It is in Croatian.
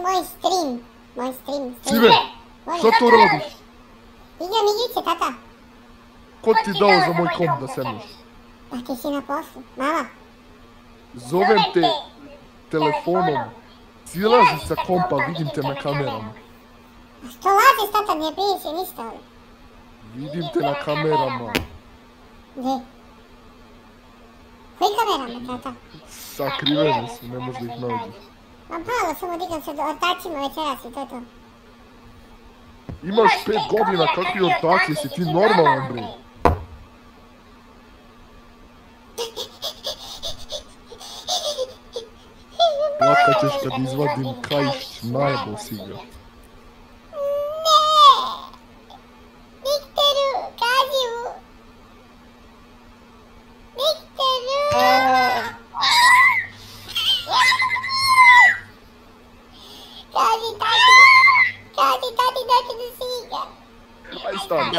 moj stream. Moj stream. Sine, što to radiš? Igram igrice, tata. Ko ti dao za moj komp da semljaš? Pa ti si na poslu. Mama. Zovem te telefonom. Silazi sa kompa, vidim te na kamerama. A što laziš, tata, ne prije se ništa ali. Vidim te na kamerama. Gdje? Koji kamerama, tata? Sakrivene su, ne možda ih nađeš. Ma palo, samo digam se do ortacima večeras i to je to. Imaš 5 godina, kakvi ortaci, si ti normalan, bre? Plakat ćeš kad izvadim kaišć, najebo si ga. Viktoru, kaži mu. Viktoru! Kaži tati da ću da si igram. Aj stani.